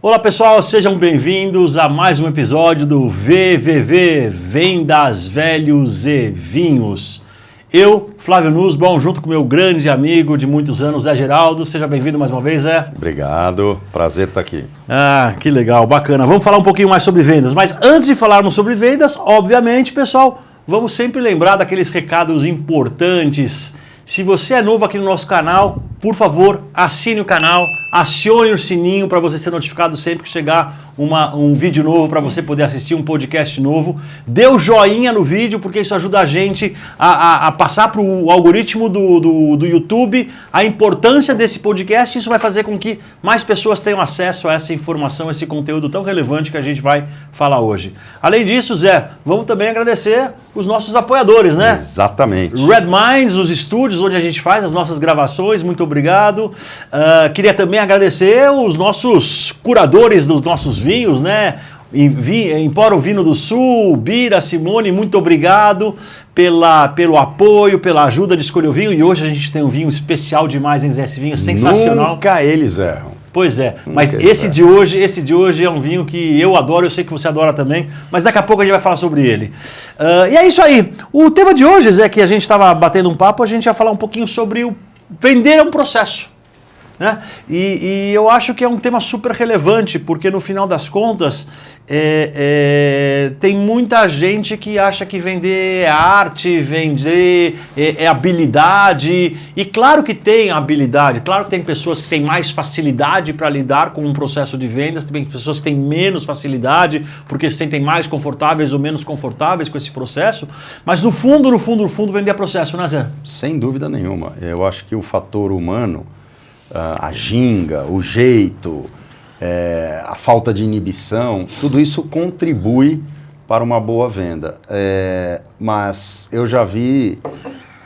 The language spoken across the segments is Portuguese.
Olá pessoal, sejam bem-vindos a mais um episódio do VVV, Vendas, Velhos e Vinhos. Eu, Flávio Nussbaum, junto com meu grande amigo de muitos anos, Zé Geraldo. Seja bem-vindo mais uma vez, Zé. Obrigado, prazer estar aqui. Ah, que legal, bacana. Vamos falar um pouquinho mais sobre vendas, mas antes de falarmos sobre vendas, obviamente, pessoal, vamos sempre lembrar daqueles recados importantes. Se você é novo aqui no nosso canal, por favor, assine o canal, acione o sininho para você ser notificado sempre que chegar um vídeo novo, para você poder assistir um podcast novo. Dê o joinha no vídeo, porque isso ajuda a gente a passar para o algoritmo do YouTube a importância desse podcast. Isso vai fazer com que mais pessoas tenham acesso a essa informação, a esse conteúdo tão relevante que a gente vai falar hoje. Além disso, Zé, vamos também agradecer os nossos apoiadores, né? Exatamente. Red Minds, os estúdios onde a gente faz as nossas gravações, muito obrigado. Queria também agradecer os nossos curadores dos nossos vinhos, né? Empório Vinho do Sul, Bira, Simone, muito obrigado pelo apoio, pela ajuda de escolher o vinho. E hoje a gente tem um vinho especial demais, hein, Zé? Esse vinho é sensacional. Nunca eles erram. Pois é, mas esse de hoje é um vinho que eu adoro, eu sei que você adora também, mas daqui a pouco a gente vai falar sobre ele. E é isso aí. O tema de hoje, Zé, que a gente estava batendo um papo, a gente ia falar um pouquinho sobre o vender é um processo. Né? E eu acho que é um tema super relevante, porque no final das contas tem muita gente que acha que vender é arte, vender é habilidade, e claro que tem habilidade, claro que tem pessoas que têm mais facilidade para lidar com um processo de vendas, tem pessoas que têm menos facilidade porque se sentem mais confortáveis ou menos confortáveis com esse processo, mas no fundo, vender é processo, né, Zé? Sem dúvida nenhuma. Eu acho que o fator humano, a ginga, o jeito, a falta de inibição, tudo isso contribui para uma boa venda. Mas eu já vi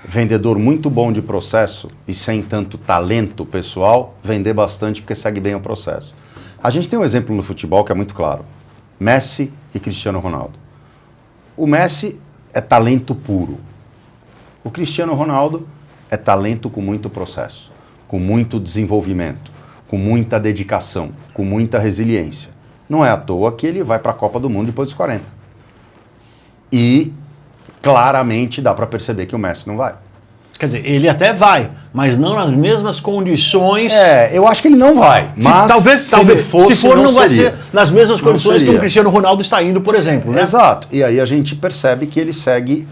vendedor muito bom de processo e sem tanto talento pessoal vender bastante porque segue bem o processo. A gente tem um exemplo no futebol que é muito claro. Messi e Cristiano Ronaldo. O Messi é talento puro. O Cristiano Ronaldo é talento com muito processo, com muito desenvolvimento, com muita dedicação, com muita resiliência. Não é à toa que ele vai para a Copa do Mundo depois dos 40. E claramente dá para perceber que o Messi não vai. Quer dizer, ele até vai, mas não nas mesmas condições. Eu acho que ele não vai. Mas talvez se for, não vai ser nas mesmas condições que o Cristiano Ronaldo está indo, por exemplo. Né? Exato. E aí a gente percebe que ele segue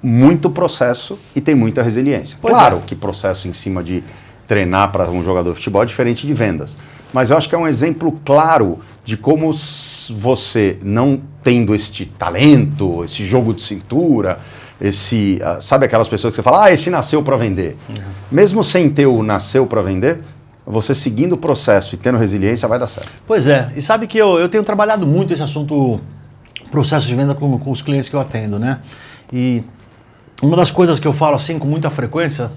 muito processo e tem muita resiliência. Claro que processo em cima de treinar para um jogador de futebol é diferente de vendas. Mas eu acho que é um exemplo claro de como você, não tendo este talento, esse jogo de cintura, sabe aquelas pessoas que você fala, esse nasceu para vender. Uhum. Mesmo sem ter o nasceu para vender, você seguindo o processo e tendo resiliência vai dar certo. Pois é, e sabe que eu tenho trabalhado muito esse assunto, processo de venda com os clientes que eu atendo, né? E uma das coisas que eu falo assim com muita frequência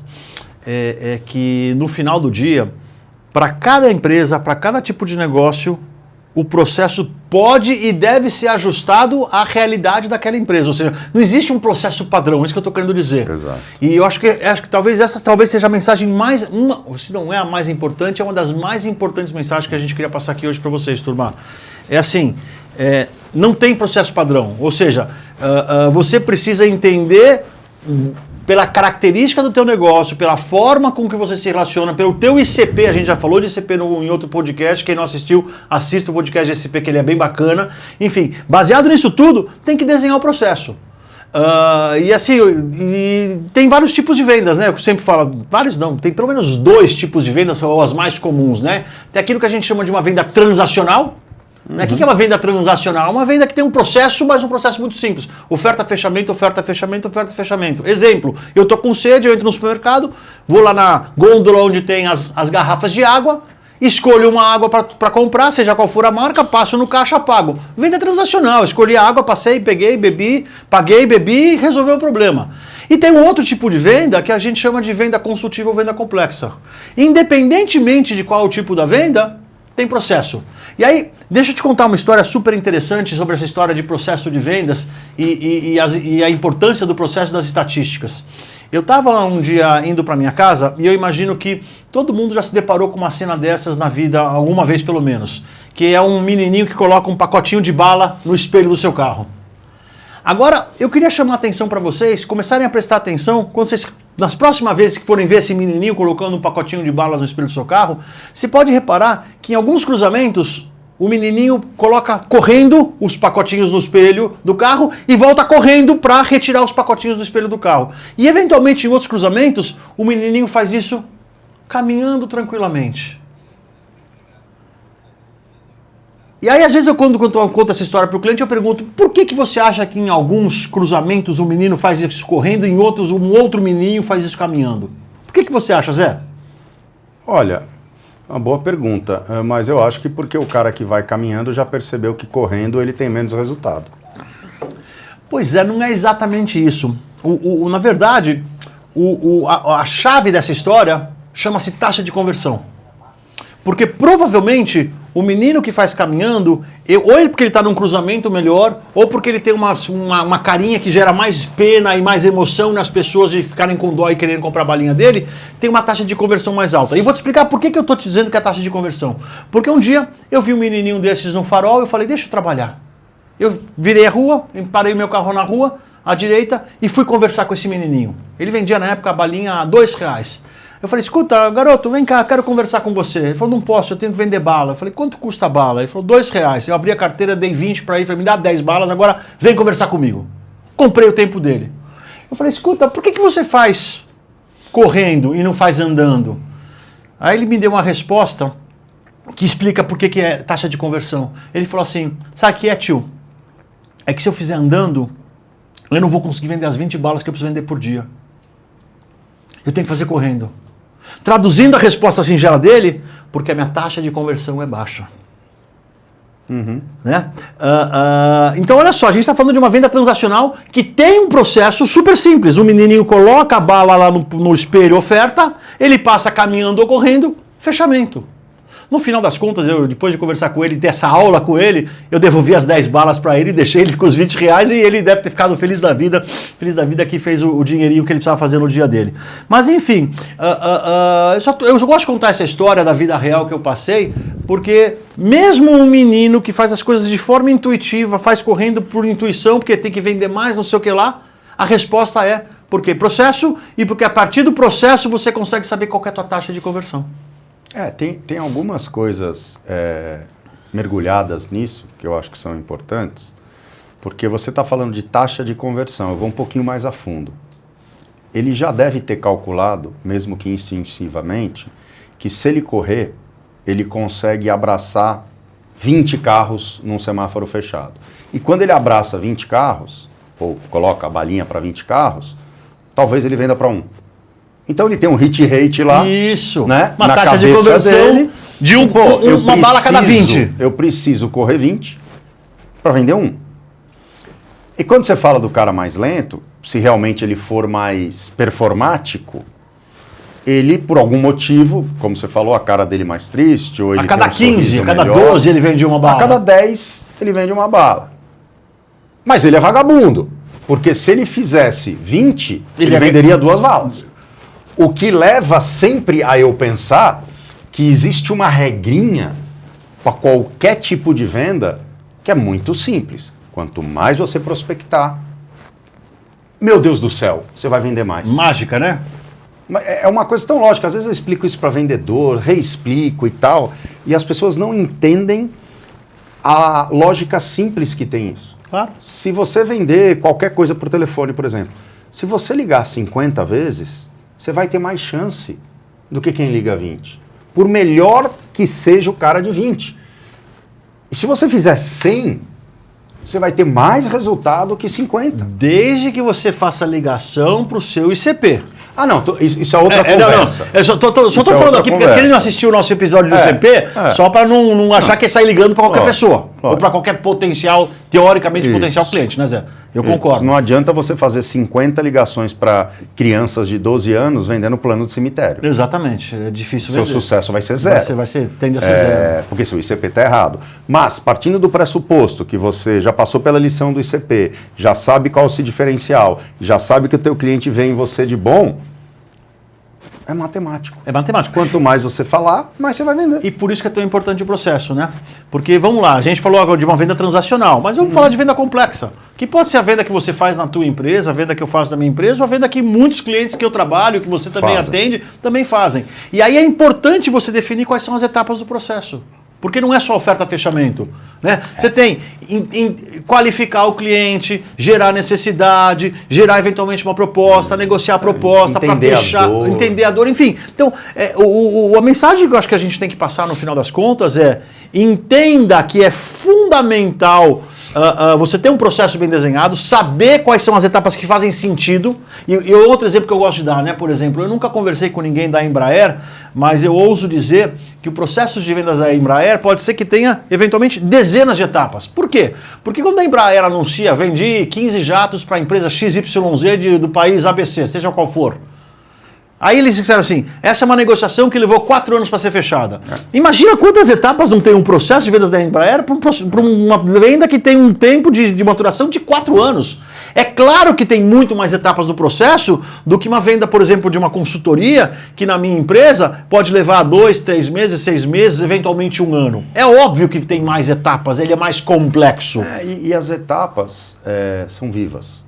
é que no final do dia, para cada empresa, para cada tipo de negócio, o processo pode e deve ser ajustado à realidade daquela empresa. Ou seja, não existe um processo padrão, é isso que eu estou querendo dizer. Exato. E eu acho que talvez essa seja a mensagem se não é a mais importante, é uma das mais importantes mensagens que a gente queria passar aqui hoje para vocês, turma. É assim, não tem processo padrão. Ou seja, você precisa entender pela característica do teu negócio, pela forma com que você se relaciona, pelo teu ICP, a gente já falou de ICP em outro podcast, quem não assistiu, assista o podcast de ICP, que ele é bem bacana. Enfim, baseado nisso tudo, tem que desenhar o processo. E tem vários tipos de vendas, né? Eu sempre falo, vários não, tem pelo menos 2 tipos de vendas, são as mais comuns, né? Tem aquilo que a gente chama de uma venda transacional. Uhum. O que é uma venda transacional? Uma venda que tem um processo, mas um processo muito simples. Oferta, fechamento, oferta, fechamento, oferta, fechamento. Exemplo, eu estou com sede, eu entro no supermercado, vou lá na gôndola onde tem as garrafas de água, escolho uma água para comprar, seja qual for a marca, passo no caixa, pago. Venda transacional, escolhi a água, passei, peguei, bebi, paguei, bebi e resolveu o problema. E tem um outro tipo de venda que a gente chama de venda consultiva ou venda complexa. Independentemente de qual o tipo da venda, tem processo. E aí, deixa eu te contar uma história super interessante sobre essa história de processo de vendas e a importância do processo das estatísticas. Eu estava um dia indo para minha casa e eu imagino que todo mundo já se deparou com uma cena dessas na vida, alguma vez pelo menos, que é um menininho que coloca um pacotinho de bala no espelho do seu carro. Agora, eu queria chamar a atenção para vocês, começarem a prestar atenção, quando vocês, nas próximas vezes que forem ver esse menininho colocando um pacotinho de balas no espelho do seu carro, você pode reparar que em alguns cruzamentos, o menininho coloca correndo os pacotinhos no espelho do carro e volta correndo para retirar os pacotinhos do espelho do carro. E eventualmente em outros cruzamentos, o menininho faz isso caminhando tranquilamente. E aí às vezes quando eu conto essa história para o cliente, eu pergunto, por que você acha que em alguns cruzamentos o menino faz isso correndo e em outros um outro menininho faz isso caminhando? Por que você acha, Zé? Olha, uma boa pergunta, mas eu acho que porque o cara que vai caminhando já percebeu que correndo ele tem menos resultado. Pois é, não é exatamente isso. Na verdade, a chave dessa história chama-se taxa de conversão. Porque provavelmente o menino que faz caminhando, ou ele porque ele está num cruzamento melhor, ou porque ele tem uma carinha que gera mais pena e mais emoção nas pessoas de ficarem com dó e quererem comprar a balinha dele, tem uma taxa de conversão mais alta. E vou te explicar por que eu estou te dizendo que é a taxa de conversão. Porque um dia eu vi um menininho desses no farol e eu falei, deixa eu trabalhar. Eu virei a rua, parei o meu carro na rua, à direita, e fui conversar com esse menininho. Ele vendia na época a balinha a R$2. Eu falei, escuta, garoto, vem cá, quero conversar com você. Ele falou, não posso, eu tenho que vender bala. Eu falei, quanto custa a bala? Ele falou, R$2. Eu abri a carteira, dei 20 para ele, falei, me dá 10 balas, agora vem conversar comigo. Comprei o tempo dele. Eu falei, escuta, por que você faz correndo e não faz andando? Aí ele me deu uma resposta que explica por que é taxa de conversão. Ele falou assim, sabe o que é, tio? É que se eu fizer andando, eu não vou conseguir vender as 20 balas que eu preciso vender por dia. Eu tenho que fazer correndo. Traduzindo a resposta singela dele, porque a minha taxa de conversão é baixa. Uhum. Né? Então, olha só, a gente está falando de uma venda transacional que tem um processo super simples. O menininho coloca a bala lá no espelho, oferta, ele passa caminhando ou correndo, fechamento. No final das contas, depois de conversar com ele, ter essa aula com ele, eu devolvi as 10 balas para ele, deixei ele com os R$20 e ele deve ter ficado feliz da vida que fez o dinheirinho que ele precisava fazer no dia dele. Mas enfim, eu só gosto de contar essa história da vida real que eu passei, porque mesmo um menino que faz as coisas de forma intuitiva, faz correndo por intuição, porque tem que vender mais, não sei o que lá, a resposta é porque processo e porque a partir do processo você consegue saber qual que é a tua taxa de conversão. Tem algumas coisas mergulhadas nisso, que eu acho que são importantes, porque você está falando de taxa de conversão, eu vou um pouquinho mais a fundo. Ele já deve ter calculado, mesmo que instintivamente, que se ele correr, ele consegue abraçar 20 carros num semáforo fechado. E quando ele abraça 20 carros, ou coloca a balinha para 20 carros, talvez ele venda para um. Então ele tem um hit rate lá. Isso, né, uma na taxa de conversão dele, de uma bala a cada 20. Eu preciso correr 20 para vender um. E quando você fala do cara mais lento, se realmente ele for mais performático, ele, por algum motivo, como você falou, a cara dele mais triste, ou ele a cada tem um 15, a cada melhor, 12 ele vende uma bala. A cada 10 ele vende uma bala. Mas ele é vagabundo, porque se ele fizesse 20, ele venderia 2 balas. O que leva sempre a eu pensar que existe uma regrinha para qualquer tipo de venda que é muito simples. Quanto mais você prospectar, meu Deus do céu, você vai vender mais. Mágica, né? É uma coisa tão lógica. Às vezes eu explico isso para vendedor, reexplico e tal, e as pessoas não entendem a lógica simples que tem isso. Claro. Se você vender qualquer coisa por telefone, por exemplo, se você ligar 50 vezes, você vai ter mais chance do que quem liga 20. Por melhor que seja o cara de 20. E se você fizer 100, você vai ter mais resultado que 50. Desde que você faça ligação para o seu ICP. Ah, não, isso é outra conversa. Não. Eu só tô falando aqui, porque ele não assistiu o nosso episódio do ICP, só para não achar que é sair ligando para qualquer pessoa. Ou para qualquer potencial, teoricamente potencial cliente, né, Zé? Eu concordo. Não adianta você fazer 50 ligações para crianças de 12 anos vendendo plano de cemitério. Exatamente, é difícil Seu vender. sucesso vai ser zero. Tende a ser zero. Porque se o ICP está errado. Mas, partindo do pressuposto que você já passou pela lição do ICP, já sabe qual é o seu diferencial, já sabe que o teu cliente vê em você de bom, é matemático. É matemático. Quanto mais você falar, mais você vai vender. E por isso que é tão importante o processo, né? Porque, vamos lá, a gente falou agora de uma venda transacional, mas vamos falar de venda complexa. Que pode ser a venda que você faz na tua empresa, a venda que eu faço na minha empresa, ou a venda que muitos clientes que eu trabalho, que você também atende, também fazem. E aí é importante você definir quais são as etapas do processo. Porque não é só oferta-fechamento. Né? Você tem qualificar o cliente, gerar necessidade, gerar eventualmente uma proposta, negociar a proposta para fechar, entender a dor, enfim. Então, a mensagem que eu acho que a gente tem que passar no final das contas é: entenda que é fundamental você ter um processo bem desenhado, saber quais são as etapas que fazem sentido. E outro exemplo que eu gosto de dar, né? Por exemplo, eu nunca conversei com ninguém da Embraer, mas eu ouso dizer que o processo de vendas da Embraer pode ser que tenha, eventualmente, dezenas de etapas. Por quê? Porque quando a Embraer anuncia, vendi 15 jatos para a empresa XYZ do país ABC, seja qual for. Aí eles disseram assim, essa é uma negociação que levou 4 anos para ser fechada. Imagina quantas etapas não tem um processo de vendas da Embraer para uma venda que tem um tempo de maturação de 4 anos. É claro que tem muito mais etapas do processo do que uma venda, por exemplo, de uma consultoria, que na minha empresa pode levar 2, 3 meses, 6 meses, eventualmente 1 ano. É óbvio que tem mais etapas, ele é mais complexo. E as etapas são vivas.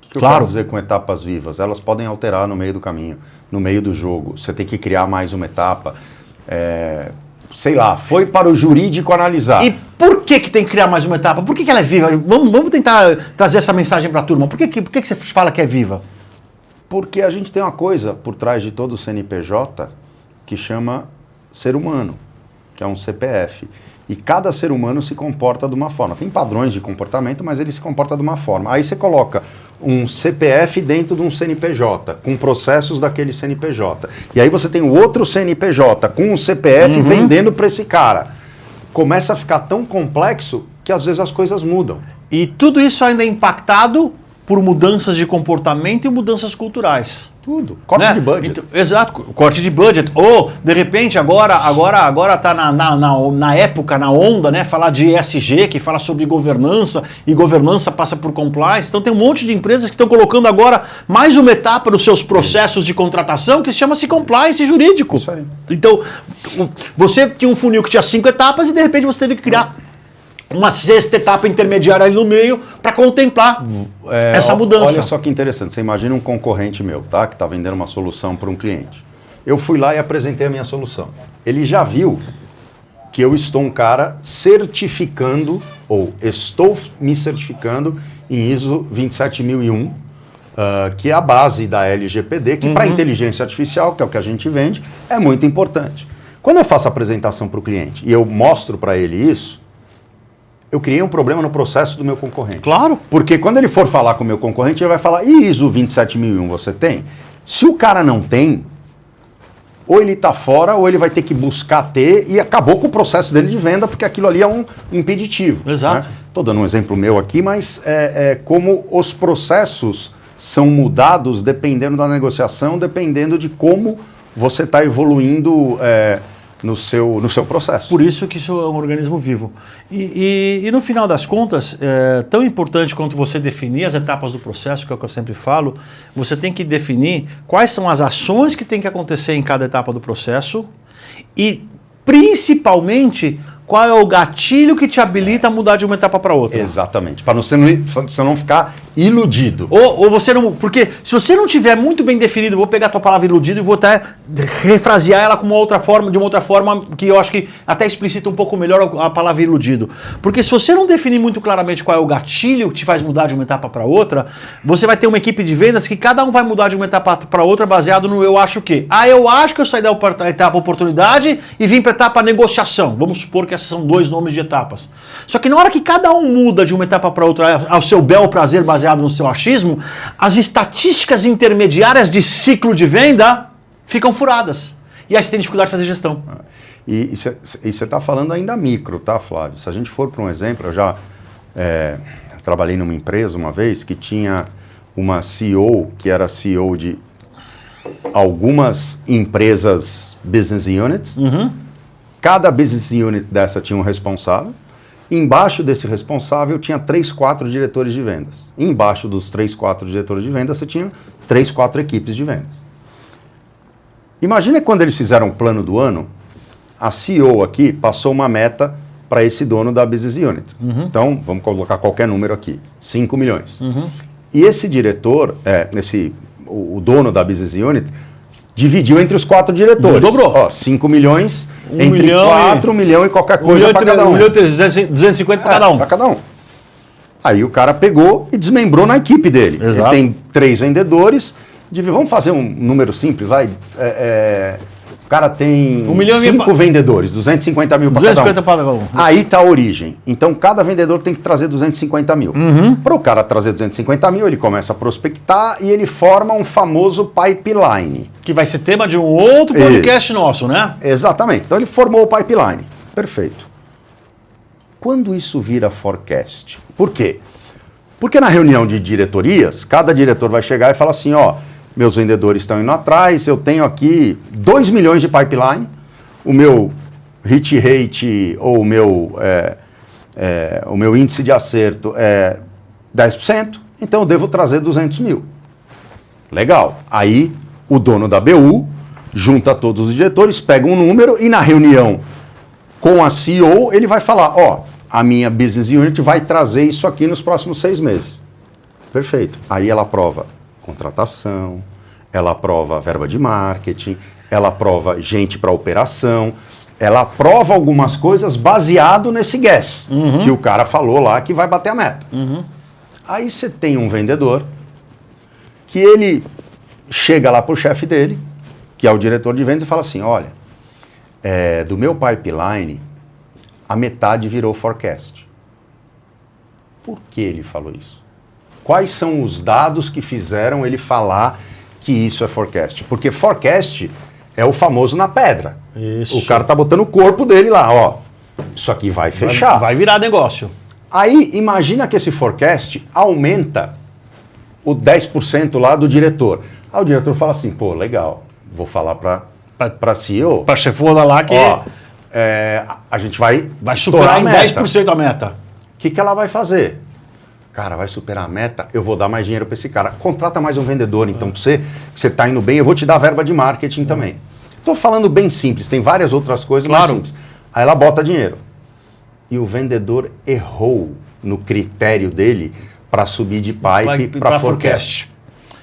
O que eu Claro. quero dizer com etapas vivas? Elas podem alterar no meio do caminho, no meio do jogo. Você tem que criar mais uma etapa. Sei lá, foi para o jurídico analisar. E por que tem que criar mais uma etapa? Por que ela é viva? Vamos tentar trazer essa mensagem para a turma. Por que você fala que é viva? Porque a gente tem uma coisa por trás de todo o CNPJ que chama ser humano, que é um CPF. E cada ser humano se comporta de uma forma. Tem padrões de comportamento, mas ele se comporta de uma forma. Aí você coloca um CPF dentro de um CNPJ, com processos daquele CNPJ. E aí você tem o outro CNPJ com um CPF vendendo para esse cara. Começa a ficar tão complexo que às vezes as coisas mudam. E tudo isso ainda é impactado por mudanças de comportamento e mudanças culturais. Tudo. Corte de budget. Então, exato, corte de budget. Ou, de repente, agora está na época, na onda, né? Falar de ESG, que fala sobre governança, e governança passa por compliance. Então tem um monte de empresas que estão colocando agora mais uma etapa nos seus processos de contratação que chama-se compliance jurídico. Isso aí. Então, você tinha um funil que tinha 5 etapas e de repente você teve que criar uma 6ª etapa intermediária ali no meio para contemplar essa mudança. Olha só que interessante, você imagina um concorrente meu, tá, que está vendendo uma solução para um cliente. Eu fui lá e apresentei a minha solução. Ele já viu que eu estou um cara certificando, ou estou me certificando em ISO 27001, que é a base da LGPD, que para inteligência artificial, que é o que a gente vende, é muito importante. Quando eu faço a apresentação para o cliente e eu mostro para ele isso, eu criei um problema no processo do meu concorrente. Claro. Porque quando ele for falar com o meu concorrente, ele vai falar, e ISO 27001 você tem? Se o cara não tem, ou ele está fora, ou ele vai ter que buscar ter, e acabou com o processo dele de venda, porque aquilo ali é um impeditivo. Exato. Estou dando um exemplo meu aqui, mas como os processos são mudados dependendo da negociação, dependendo de como você está evoluindo no seu processo. Por isso que isso é um organismo vivo. E no final das contas, tão importante quanto você definir as etapas do processo, que é o que eu sempre falo, você tem que definir quais são as ações que tem que acontecer em cada etapa do processo e, principalmente, qual é o gatilho que te habilita a mudar de uma etapa para outra. Exatamente, para você não ficar iludido. Ou você não... Porque se você não tiver muito bem definido, vou pegar a tua palavra iludido e vou até refrasear ela com de uma outra forma que eu acho que até explicita um pouco melhor a palavra iludido. Porque se você não definir muito claramente qual é o gatilho que te faz mudar de uma etapa para outra, você vai ter uma equipe de vendas que cada um vai mudar de uma etapa para outra baseado no eu acho que. Eu acho que eu saí da etapa oportunidade e vim para a etapa negociação. Vamos supor que esses são 2 nomes de etapas. Só que na hora que cada um muda de uma etapa para outra ao seu bel prazer baseado no seu achismo, as estatísticas intermediárias de ciclo de venda ficam furadas. E aí você tem dificuldade de fazer gestão. E você está falando ainda micro, tá, Flávio? Se a gente for para um exemplo, eu já trabalhei numa empresa uma vez que tinha uma CEO, que era CEO de algumas empresas business units. Cada business unit dessa tinha um responsável. Embaixo desse responsável tinha 3, 4 diretores de vendas. Embaixo dos 3, 4 diretores de vendas você tinha 3, 4 equipes de vendas. Imagina quando eles fizeram o plano do ano, a CEO aqui passou uma meta para esse dono da business unit. Então, vamos colocar qualquer número aqui, 5 milhões. E esse diretor, o dono da business unit, dividiu entre os 4 diretores. Dobrou. Ó, 5 milhões 1 entre milhão 4 milhão e qualquer coisa para cada um. 1 milhão e 250 para cada um. Para cada um. Aí o cara pegou e desmembrou na equipe dele. Exato. Ele tem 3 vendedores. Vamos fazer um número simples, vai. O cara tem 5 vendedores, 250 mil para cada um. 250 para cada um. Aí está a origem. Então, cada vendedor tem que trazer 250 mil. Para o cara trazer 250 mil, ele começa a prospectar e ele forma um famoso pipeline. Que vai ser tema de um outro podcast nosso, né? Exatamente. Então, ele formou o pipeline. Perfeito. Quando isso vira forecast? Por quê? Porque na reunião de diretorias, cada diretor vai chegar e falar assim, ó, meus vendedores estão indo atrás, eu tenho aqui 2 milhões de pipeline, o meu hit rate ou o meu índice de acerto é 10%, então eu devo trazer 200 mil. Legal. Aí o dono da BU junta todos os diretores, pega um número e na reunião com a CEO ele vai falar, ó, a minha business unit vai trazer isso aqui nos próximos 6 meses. Perfeito. Aí ela aprova contratação, ela aprova verba de marketing, ela aprova gente para operação, ela aprova algumas coisas baseado nesse guess que o cara falou lá que vai bater a meta. Aí você tem um vendedor que ele chega lá para o chefe dele, que é o diretor de vendas, e fala assim, olha, do meu pipeline, a metade virou forecast. Por que ele falou isso? Quais são os dados que fizeram ele falar que isso é forecast? Porque forecast é o famoso na pedra. Isso. O cara tá botando o corpo dele lá, ó. Isso aqui vai fechar. Vai virar negócio. Aí, imagina que esse forecast aumenta o 10% lá do diretor. Aí o diretor fala assim, pô, legal, vou falar para CEO. Para chefona lá que... Ó, a gente vai superar em 10% a meta. O que ela vai fazer? Cara, vai superar a meta, eu vou dar mais dinheiro para esse cara. Contrata mais um vendedor, então, para você, que você está indo bem, eu vou te dar verba de marketing também. Estou falando bem simples, tem várias outras coisas mais simples. Aí ela bota dinheiro. E o vendedor errou no critério dele para subir de pipe para forecast.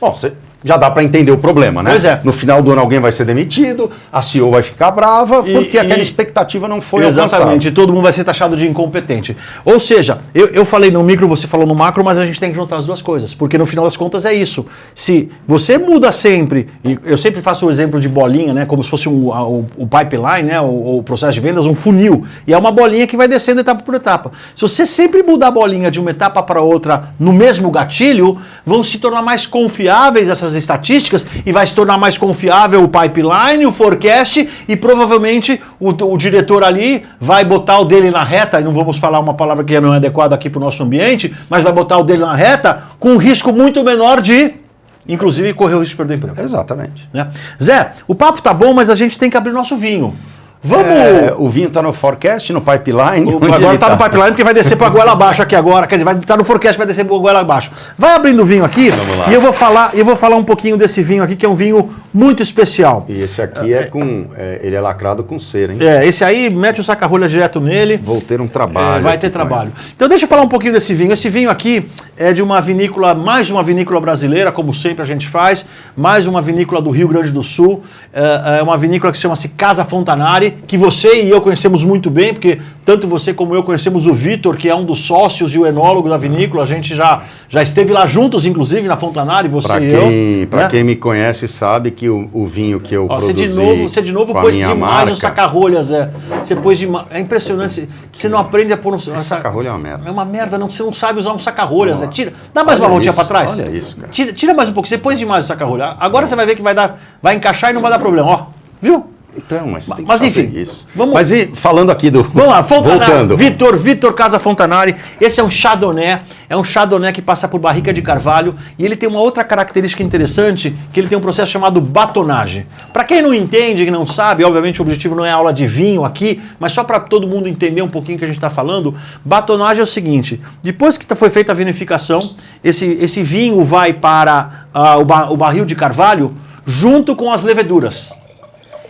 Bom, já dá para entender o problema, né? Pois é. No final do ano alguém vai ser demitido, a CEO vai ficar brava, porque aquela expectativa não foi alcançada. Exatamente, todo mundo vai ser taxado de incompetente. Ou seja, eu falei no micro, você falou no macro, mas a gente tem que juntar as duas coisas, porque no final das contas é isso. Se você muda sempre, e eu sempre faço o exemplo de bolinha, né, como se fosse o pipeline, né, o processo de vendas, um funil, e é uma bolinha que vai descendo etapa por etapa. Se você sempre mudar a bolinha de uma etapa para outra no mesmo gatilho, vão se tornar mais confiáveis essas estatísticas e vai se tornar mais confiável o pipeline, o forecast e provavelmente o diretor ali vai botar o dele na reta, e não vamos falar uma palavra que não é adequada aqui para o nosso ambiente, mas vai botar o dele na reta com um risco muito menor de, inclusive, correr o risco de perder o emprego. Exatamente. Né? Zé, o papo tá bom, mas a gente tem que abrir nosso vinho. Vamos... o vinho está no forecast, no pipeline? Agora está no pipeline porque vai descer para a goela abaixo aqui agora. Quer dizer, vai estar no forecast, vai descer para a goela abaixo. Vai abrindo o vinho aqui e eu vou falar um pouquinho desse vinho aqui, que é um vinho muito especial. E esse aqui ele é lacrado com cera, hein? Esse aí, mete o saca-rolha direto nele. Vou ter um trabalho. Vai ter trabalho. Então deixa eu falar um pouquinho desse vinho. Esse vinho aqui é de uma vinícola, mais de uma vinícola brasileira, como sempre a gente faz, mais uma vinícola do Rio Grande do Sul. É uma vinícola que chama-se Casa Fontanari, que você e eu conhecemos muito bem, porque tanto você como eu conhecemos o Vitor, que é um dos sócios e o enólogo da vinícola. A gente já esteve lá juntos, inclusive, na Fontanari, você e eu. Para quem me conhece sabe que o vinho que eu produzi Você de novo pôs demais o saca-rolha, Zé. Você pôs demais. É impressionante. Você não aprende a pôr um... Saca-rolha é uma merda. É uma merda, não, você não sabe usar um saca-rolha, Zé. Dá mais uma voltinha para trás. Olha isso, cara. Tira mais um pouco. Você pôs demais o saca-rolha. Agora você vai ver que vai encaixar e não vai dar problema, ó. Viu? Então, mas tem que Mas fazer enfim, isso. vamos... Mas e falando aqui do... Vamos lá, Fontanari, Voltando. Vitor Casa Fontanari. Esse é um Chardonnay que passa por barrica de carvalho e ele tem uma outra característica interessante, que ele tem um processo chamado batonagem. Para quem não entende, que não sabe, obviamente o objetivo não é aula de vinho aqui, mas só para todo mundo entender um pouquinho o que a gente está falando, batonagem é o seguinte, depois que foi feita a vinificação, esse vinho vai para o barril de carvalho junto com as leveduras.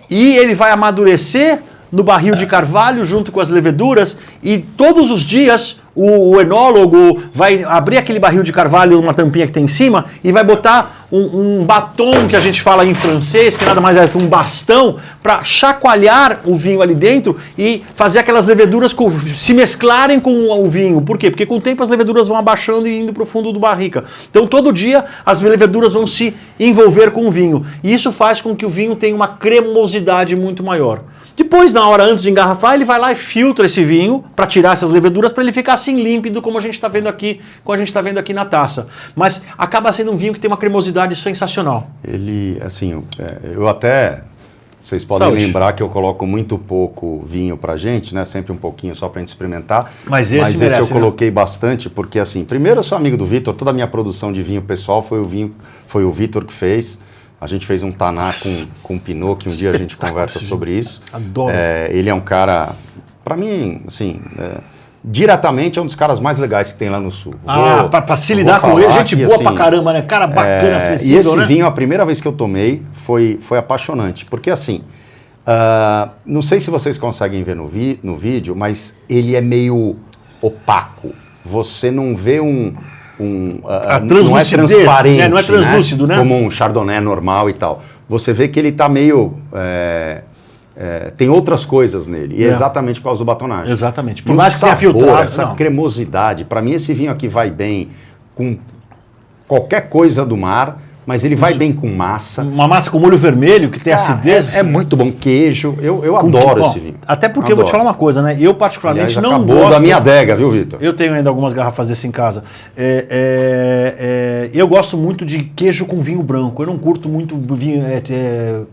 E ele vai amadurecer no barril de carvalho junto com as leveduras e todos os dias o enólogo vai abrir aquele barril de carvalho, uma tampinha que tem em cima, e vai botar um batom, que a gente fala em francês, que nada mais é que um bastão, para chacoalhar o vinho ali dentro e fazer aquelas leveduras se mesclarem com o vinho. Por quê? Porque com o tempo as leveduras vão abaixando e indo para o fundo do barrica. Então todo dia as leveduras vão se envolver com o vinho. E isso faz com que o vinho tenha uma cremosidade muito maior. Depois, na hora antes de engarrafar, ele vai lá e filtra esse vinho para tirar essas leveduras para ele ficar assim límpido como a gente está vendo aqui, na taça. Mas acaba sendo um vinho que tem uma cremosidade sensacional. Ele, assim, eu até... Vocês podem lembrar que eu coloco muito pouco vinho pra gente, né? Sempre um pouquinho só pra gente experimentar. Mas esse merece, eu coloquei bastante, porque assim, primeiro eu sou amigo do Vitor, toda a minha produção de vinho pessoal foi o Vitor que fez. A gente fez um taná com Pinot, que um dia a gente conversa sobre isso. Adoro. Ele é um cara, pra mim, assim, diretamente é um dos caras mais legais que tem lá no Sul. Pra se lidar com ele, gente boa pra caramba, né? Cara bacana, acessível, e esse né? vinho, a primeira vez que eu tomei, foi apaixonante. Porque assim, não sei se vocês conseguem ver no vídeo, mas ele é meio opaco. Você não vê não é transparente, né? Não é translúcido, né? Como um Chardonnay normal e tal. Você vê que ele está meio... tem outras coisas nele. E é exatamente por causa do batonagem. Exatamente. Por mais que tenha filtrado, essa cremosidade. Para mim, esse vinho aqui vai bem com qualquer coisa do mar, mas ele vai bem com massa. Uma massa com molho vermelho, que tem acidez. É muito bom. Queijo. Eu adoro esse vinho. Até porque eu vou te falar uma coisa, né? Eu particularmente Aliás, não acabou gosto... da minha adega, viu, Vitor? Eu tenho ainda algumas garrafas desse em casa. Eu gosto muito de queijo com vinho branco. Eu não curto muito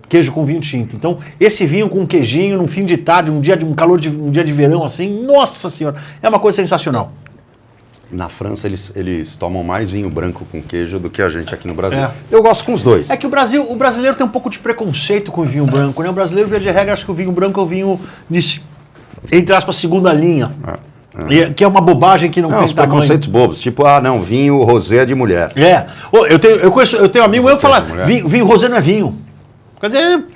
queijo com vinho tinto. Então, esse vinho com queijinho, num fim de tarde, um dia de verão assim, nossa senhora, é uma coisa sensacional. Na França, eles tomam mais vinho branco com queijo do que a gente aqui no Brasil. Eu gosto com os dois. É que o brasileiro tem um pouco de preconceito com o vinho branco, né? O brasileiro, via de regra, acha que o vinho branco é o vinho de, entre aspas, segunda linha. Que é uma bobagem que não tem os preconceitos bobos. Tipo, vinho rosé é de mulher. Eu tenho amigo meu que fala, vinho rosé não é vinho. Quer dizer,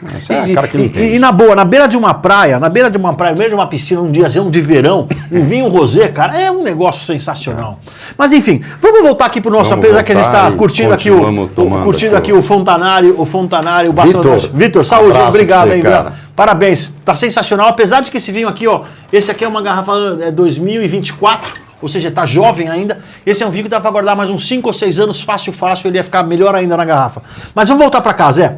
cara que não entende. E na boa, na beira de uma praia, no meio de uma piscina, um diazão de verão, um vinho rosé, cara, é um negócio sensacional. Mas enfim, vamos voltar aqui pro nosso apelo, que a gente está curtindo aqui o Fontanari, o batonagem. Vitor, saúde, obrigado aí, cara. Parabéns, tá sensacional, apesar de que esse vinho aqui, esse aqui é uma garrafa 2024, ou seja, está jovem ainda. Esse é um vinho que dá para guardar mais uns 5 ou 6 anos, fácil, ele ia ficar melhor ainda na garrafa. Mas vamos voltar para cá, Zé.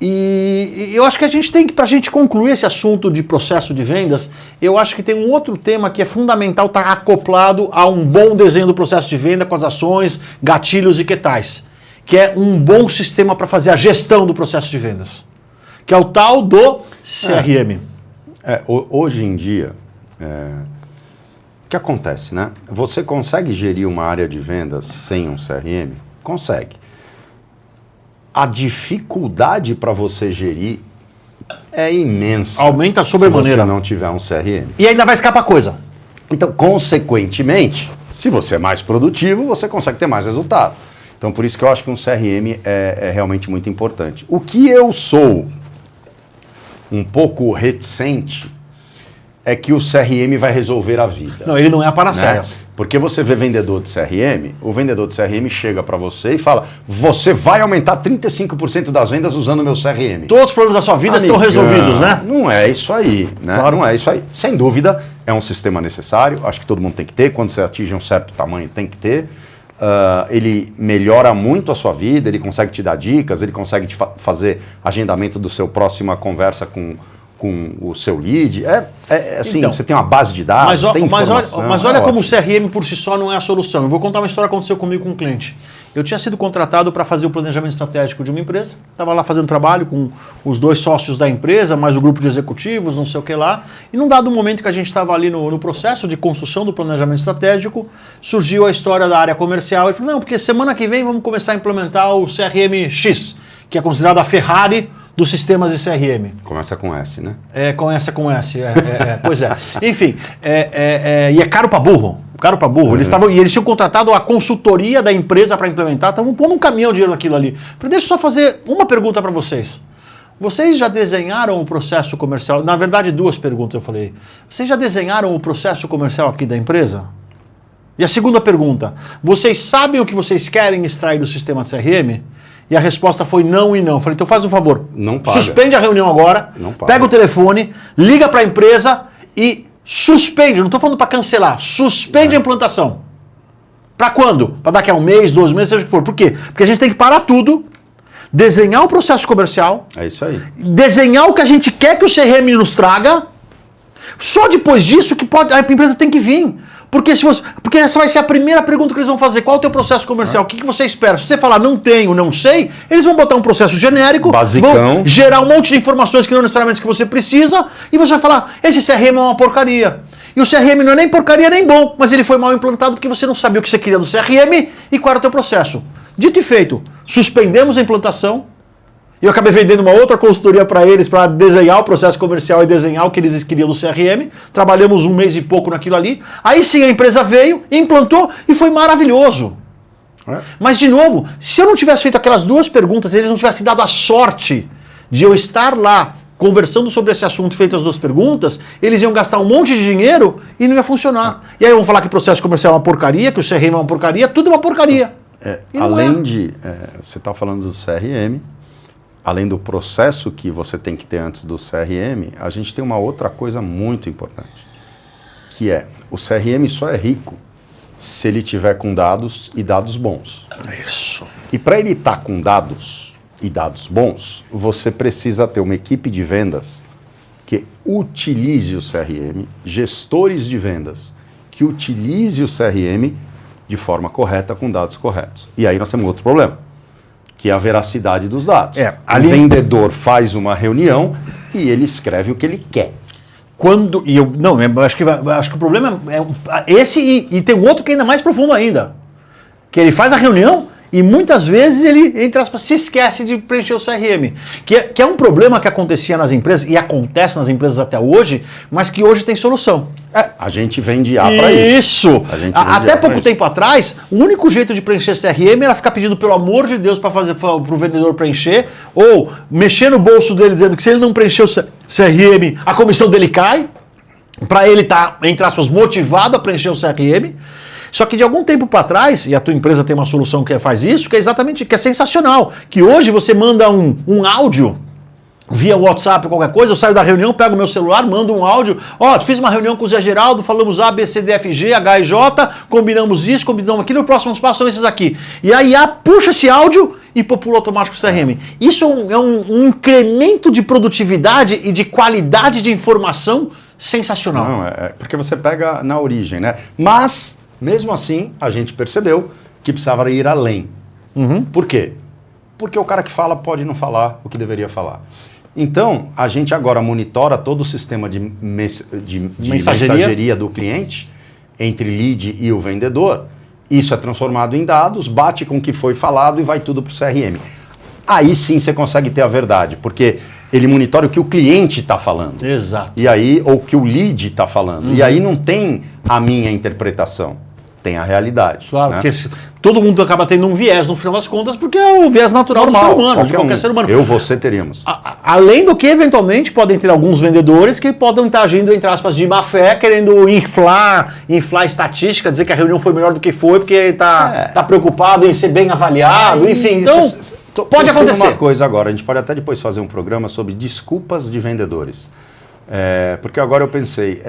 E eu acho que a gente tem que, para a gente concluir esse assunto de processo de vendas, eu acho que tem um outro tema que é fundamental estar acoplado a um bom desenho do processo de venda, com as ações, gatilhos e que tais, que é um bom sistema para fazer a gestão do processo de vendas, que é o tal do CRM. Hoje em dia... O que acontece, né? Você consegue gerir uma área de vendas sem um CRM? Consegue. A dificuldade para você gerir é imensa. Aumenta sobremaneira. Se você não tiver um CRM. E ainda vai escapar coisa. Então, consequentemente, se você é mais produtivo, você consegue ter mais resultado. Então, por isso que eu acho que um CRM é realmente muito importante. O que eu sou um pouco reticente é que o CRM vai resolver a vida. Não, ele não é a panaceia. Porque você vê vendedor de CRM, o vendedor de CRM chega para você e fala, você vai aumentar 35% das vendas usando o meu CRM. Todos os problemas da sua vida estão resolvidos, né? Não é isso aí, né? Claro. Não é isso aí. Sem dúvida, é um sistema necessário, acho que todo mundo tem que ter, quando você atinge um certo tamanho tem que ter. Ele melhora muito a sua vida, ele consegue te dar dicas, ele consegue te fazer agendamento do seu próxima conversa com com o seu lead. Assim, Então, você tem uma base de dados, tem informação. mas olha como o CRM por si só não é a solução. Eu vou contar uma história que aconteceu comigo com um cliente. Eu tinha sido contratado para fazer o planejamento estratégico de uma empresa. Estava lá fazendo trabalho com os 2 sócios da empresa, mais o grupo de executivos, não sei o que lá. E num dado momento que a gente estava ali no processo de construção do planejamento estratégico, surgiu a história da área comercial. Ele falou, não, porque semana que vem vamos começar a implementar o CRM X, que é considerado a Ferrari dos sistemas de CRM. Começa com S, né? Começa com S. Pois é. Enfim, e é caro para burro. Caro para burro. Eles tinham contratado a consultoria da empresa para implementar, estavam pondo um caminhão de dinheiro naquilo ali. Deixa eu só fazer uma pergunta para vocês. Vocês já desenharam o processo comercial? Na verdade, 2 perguntas eu falei. Vocês já desenharam o processo comercial aqui da empresa? E a segunda pergunta, vocês sabem o que vocês querem extrair do sistema CRM? E a resposta foi não e não. Eu falei, então faz um favor. Não paga. Suspende a reunião agora, Não paga. pega o telefone, liga para a empresa e suspende. Não estou falando para cancelar, suspende a implantação. Para quando? Para daqui a 1 mês, 2 meses, seja o que for. Por quê? Porque a gente tem que parar tudo, desenhar o processo comercial, É isso aí. desenhar o que a gente quer que o CRM nos traga. Só depois disso que a empresa tem que vir. Porque essa vai ser a primeira pergunta que eles vão fazer. Qual é o teu processo comercial? O que você espera? Se você falar não tenho, não sei, eles vão botar um processo genérico, basicão, vão gerar um monte de informações que não necessariamente que você precisa, e você vai falar, esse CRM é uma porcaria. E o CRM não é nem porcaria nem bom, mas ele foi mal implantado porque você não sabia o que você queria do CRM e qual era o teu processo. Dito e feito, suspendemos a implantação. E eu acabei vendendo uma outra consultoria para eles para desenhar o processo comercial e desenhar o que eles queriam do CRM. Trabalhamos 1 mês e pouco naquilo ali. Aí sim a empresa veio, implantou e foi maravilhoso. Mas, de novo, se eu não tivesse feito aquelas 2 perguntas, eles não tivessem dado a sorte de eu estar lá conversando sobre esse assunto, feito as 2 perguntas, eles iam gastar um monte de dinheiro e não ia funcionar. E aí vão falar que o processo comercial é uma porcaria, que o CRM é uma porcaria, tudo é uma porcaria. Além de... você está falando do CRM, além do processo que você tem que ter antes do CRM, a gente tem uma outra coisa muito importante, que é, o CRM só é rico se ele tiver com dados e dados bons. Isso. E para ele estar com dados e dados bons, você precisa ter uma equipe de vendas que utilize o CRM, gestores de vendas que utilize o CRM de forma correta, com dados corretos. E aí nós temos outro problema, que é a veracidade dos dados. O vendedor faz uma reunião e ele escreve o que ele quer. Acho que o problema é esse e tem um outro que é ainda mais profundo ainda. Que ele faz a reunião e muitas vezes ele, entre aspas, se esquece de preencher o CRM. Que é um problema que acontecia nas empresas e acontece nas empresas até hoje, mas que hoje tem solução. A gente vende IA para isso. Até pouco tempo atrás, o único jeito de preencher CRM era ficar pedindo, pelo amor de Deus, para o vendedor preencher, ou mexer no bolso dele dizendo que se ele não preencher o CRM, a comissão dele cai, para ele estar, entre aspas, motivado a preencher o CRM. Só que de algum tempo para trás, e a tua empresa tem uma solução que faz isso, que é exatamente, que é sensacional, que hoje você manda um áudio via WhatsApp ou qualquer coisa, eu saio da reunião, pego o meu celular, mando um áudio, fiz uma reunião com o Zé Geraldo, falamos A, B, C, D, F, G, H e J, combinamos isso, combinamos aquilo, os próximos passos são esses aqui. E a IA puxa esse áudio e popula automático o CRM. Isso é um incremento de produtividade e de qualidade de informação sensacional. Não, porque você pega na origem, né? Mas, mesmo assim, a gente percebeu que precisava ir além. Por quê? Porque o cara que fala pode não falar o que deveria falar. Então, a gente agora monitora todo o sistema de mensageria do cliente, entre lead e o vendedor. Isso é transformado em dados, bate com o que foi falado e vai tudo para o CRM. Aí sim você consegue ter a verdade, porque ele monitora o que o cliente está falando. Exato. E aí, ou o que o lead está falando. E aí não tem a minha interpretação, tem a realidade. Claro, né? porque todo mundo acaba tendo um viés no final das contas, porque é o viés natural do ser humano, de qualquer ser humano. Você teríamos. Além do que, eventualmente, podem ter alguns vendedores que podem estar agindo, entre aspas, de má fé, querendo inflar estatística, dizer que a reunião foi melhor do que foi, porque está preocupado em ser bem avaliado, enfim. Então, pode acontecer. Uma coisa agora, a gente pode até depois fazer um programa sobre desculpas de vendedores. Porque agora eu pensei,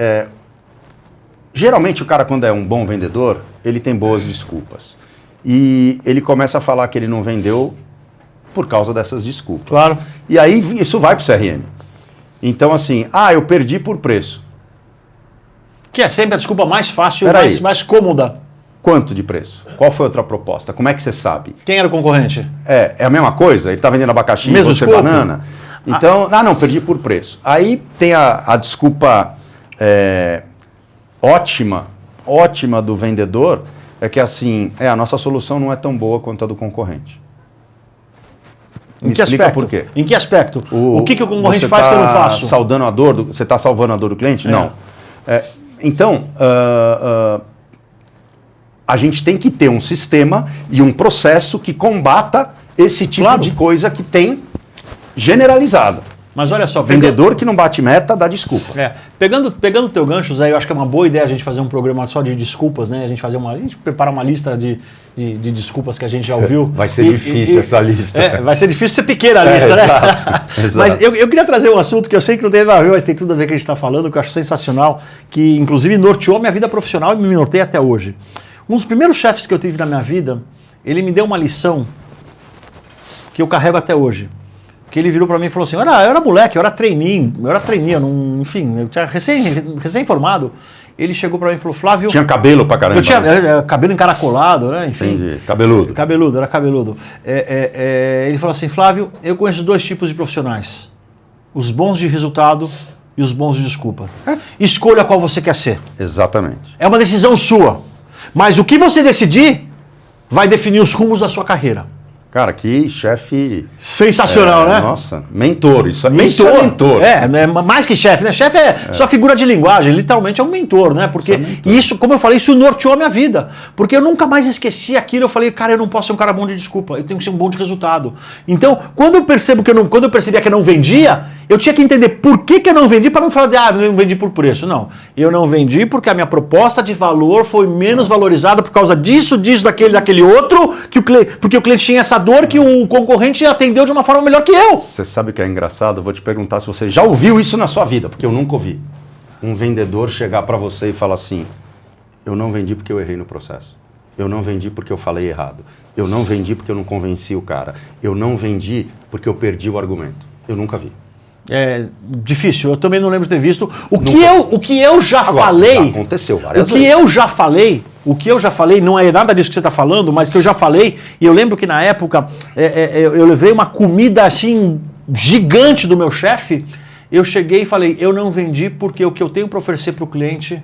geralmente o cara, quando é um bom vendedor, ele tem boas desculpas. E ele começa a falar que ele não vendeu por causa dessas desculpas. Claro. E aí isso vai para o CRM. Então, assim, eu perdi por preço. Que é sempre a desculpa mais fácil, mais cômoda. Quanto de preço? Qual foi a outra proposta? Como é que você sabe? Quem era o concorrente? É a mesma coisa? Ele está vendendo abacaxi, mesmo você escopo? Banana? Então, não, perdi por preço. Aí tem a desculpa ótima do vendedor, é que assim, a nossa solução não é tão boa quanto a do concorrente. Em que aspecto? Por quê? Em que aspecto? O que o concorrente faz que eu não faço? Você está salvando a dor do cliente? Não. Então, a gente tem que ter um sistema e um processo que combata esse tipo de coisa que tem generalizado. Mas olha só... Vendedor que não bate meta dá desculpa. Pegando o teu gancho, Zé, eu acho que é uma boa ideia a gente fazer um programa só de desculpas, né? A gente prepara uma lista de desculpas que a gente já ouviu. Vai ser difícil essa lista. Vai ser difícil ser pequena a lista, né? Exato. Mas eu queria trazer um assunto que eu sei que não tem nada a ver, mas tem tudo a ver com o que a gente está falando, que eu acho sensacional, que inclusive norteou minha vida profissional e me norteia até hoje. Um dos primeiros chefes que eu tive na minha vida, ele me deu uma lição que eu carrego até hoje. Que ele virou para mim e falou assim, eu era moleque, eu era trainee, enfim, eu tinha recém-formado. Ele chegou para mim e falou, Flávio... Tinha cabelo pra caramba. Eu tinha cabelo encaracolado, né? Enfim. Entendi. Cabeludo. Cabeludo, era cabeludo. Ele falou assim, Flávio, eu conheço 2 tipos de profissionais. Os bons de resultado e os bons de desculpa. Escolha qual você quer ser. Exatamente. É uma decisão sua. Mas o que você decidir vai definir os rumos da sua carreira. Cara, que chefe... Sensacional, né? Nossa, mentor. Isso é mentor. Mais que chefe, né? Chefe é só figura de linguagem, literalmente é um mentor, né? Porque isso, como eu falei, isso norteou a minha vida. Porque eu nunca mais esqueci aquilo. Eu falei, cara, eu não posso ser um cara bom de desculpa, eu tenho que ser um bom de resultado. Então, quando eu percebia que eu não vendia, eu tinha que entender por que eu não vendi, para não falar eu não vendi por preço. Não. Eu não vendi porque a minha proposta de valor foi menos valorizada por causa disso, daquele outro, porque o cliente tinha essa dor que o concorrente atendeu de uma forma melhor que eu. Você sabe o que é engraçado? Eu vou te perguntar se você já ouviu isso na sua vida, porque eu nunca ouvi. Um vendedor chegar para você e falar assim, eu não vendi porque eu errei no processo. Eu não vendi porque eu falei errado. Eu não vendi porque eu não convenci o cara. Eu não vendi porque eu perdi o argumento. Eu nunca vi. É difícil, eu também não lembro de ter visto. O que eu já Agora, falei... Já aconteceu várias vezes. O que eu já falei, não é nada disso que você está falando, mas que eu já falei, e eu lembro que na época eu levei uma comida assim gigante do meu chefe, eu cheguei e falei, eu não vendi porque o que eu tenho para oferecer para o cliente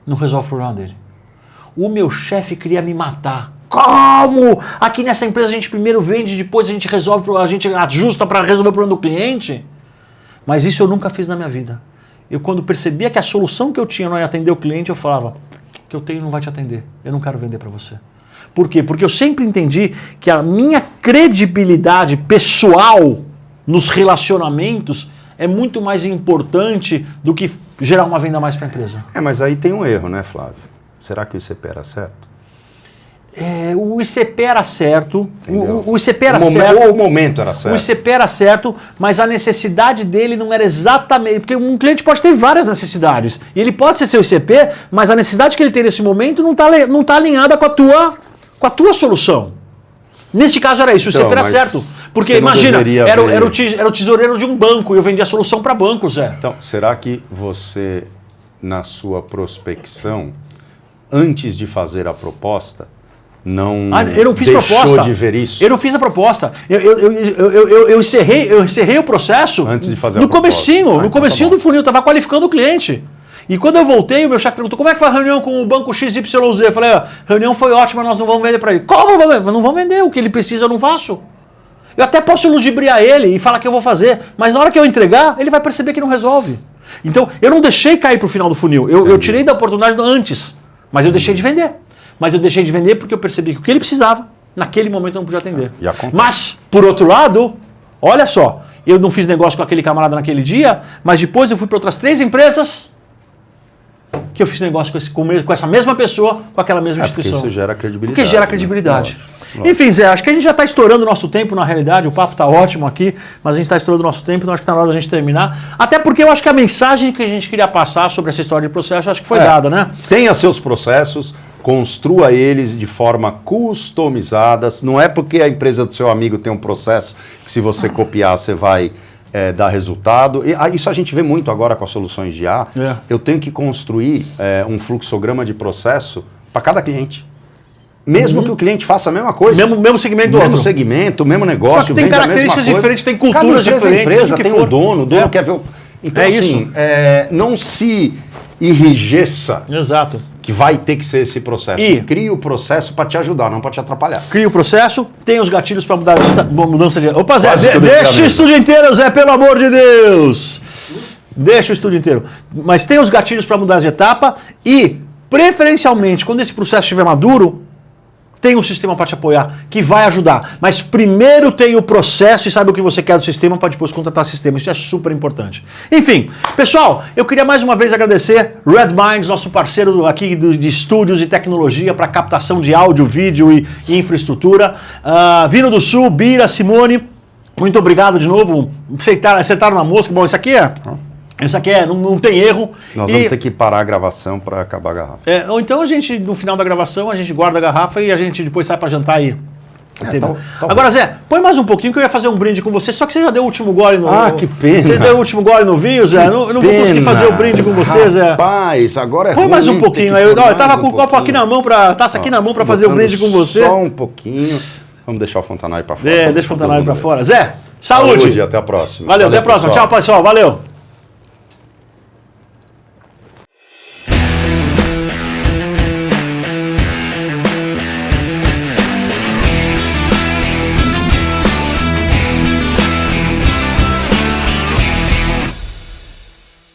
não resolve o problema dele. O meu chefe queria me matar. Como? Aqui nessa empresa a gente primeiro vende, depois a gente ajusta para resolver o problema do cliente. Mas isso eu nunca fiz na minha vida. Eu quando percebia que a solução que eu tinha não ia atender o cliente, eu falava, que eu tenho não vai te atender, eu não quero vender para você. Por quê? Porque eu sempre entendi que a minha credibilidade pessoal nos relacionamentos é muito mais importante do que gerar uma venda a mais para a empresa. Mas aí tem um erro, né, Flávio? Será que o ICP era certo? O ICP era certo, o ICP era certo. O momento era certo. O ICP era certo, mas a necessidade dele não era exatamente... Porque um cliente pode ter várias necessidades. E ele pode ser seu ICP, mas a necessidade que ele tem nesse momento não tá alinhada com a tua solução. Neste caso era isso, o ICP era certo. Porque imagina, era o tesoureiro de um banco e eu vendia a solução para bancos. Então, será que você, na sua prospecção, antes de fazer a proposta... eu não fiz deixou proposta. De ver isso? Eu não fiz a proposta. Eu encerrei o processo antes de fazer no comecinho do funil, eu estava qualificando o cliente. E quando eu voltei, o meu chefe perguntou, como é que foi a reunião com o banco XYZ? Eu falei, a reunião foi ótima, nós não vamos vender para ele. Como não vamos? Não vamos vender, o que ele precisa eu não faço. Eu até posso ludibriar ele e falar que eu vou fazer, mas na hora que eu entregar, ele vai perceber que não resolve. Então, eu não deixei cair para o final do funil, eu tirei da oportunidade antes, mas eu deixei de vender. Mas eu deixei de vender porque eu percebi que o que ele precisava, naquele momento eu não podia atender. Mas, por outro lado, olha só, eu não fiz negócio com aquele camarada naquele dia, mas depois eu fui para outras 3 empresas que eu fiz negócio com essa mesma pessoa, com aquela mesma instituição. Porque isso gera credibilidade. Porque gera credibilidade. Lógico. Enfim, Zé, acho que a gente já está estourando o nosso tempo, na realidade, o papo está ótimo aqui, mas a gente está estourando o nosso tempo, então acho que está na hora da gente terminar. Até porque eu acho que a mensagem que a gente queria passar sobre essa história de processo, acho que foi dada, né? Tenha seus processos, construa eles de forma customizada. Não é porque a empresa do seu amigo tem um processo que se você copiar você vai dar resultado. Isso a gente vê muito agora com as soluções de IA. Eu tenho que construir um fluxograma de processo para cada cliente. Mesmo que o cliente faça a mesma coisa. Mesmo segmento do outro. Mesmo segmento, mesmo negócio, só que tem vende a mesma características coisa. diferentes, tem culturas diferentes. Empresa tem o dono quer ver o... Então, assim, não se enrijeça. Exato. Que vai ter que ser esse processo. E cria o processo para te ajudar, não para te atrapalhar. Cria o processo, tem os gatilhos para mudança de... Opa, Zé, Quase deixa o estúdio inteiro, Zé, pelo amor de Deus. Deixa o estúdio inteiro. Mas tem os gatilhos para mudar de etapa e, preferencialmente, quando esse processo estiver maduro, tem um sistema para te apoiar, que vai ajudar. Mas primeiro tem o processo e sabe o que você quer do sistema para depois contratar sistema. Isso é super importante. Enfim, pessoal, eu queria mais uma vez agradecer Red Minds, nosso parceiro aqui de estúdios e tecnologia para captação de áudio, vídeo e infraestrutura. Vino do Sul, Bira, Simone, muito obrigado de novo. Acertaram na mosca. Bom, isso aqui não tem erro. Nós vamos ter que parar a gravação para acabar a garrafa. Ou então a gente, no final da gravação, a gente guarda a garrafa e a gente depois sai para jantar aí. Agora, Zé, põe mais um pouquinho que eu ia fazer um brinde com você, só que você já deu o último gole no... que pena. Você deu o último gole no vinho, Zé? Eu não vou conseguir fazer o brinde com você, Zé. Rapaz, agora é põe mais um pouquinho aí. Eu tava com o copo aqui na mão, taça aqui na mão para fazer o brinde com você. Só um pouquinho. Vamos deixar o Fontanari para fora. Deixa o Fontanari para fora. Zé, saúde. Até a próxima. Valeu, até a próxima. Pessoal. Tchau, pessoal. Valeu.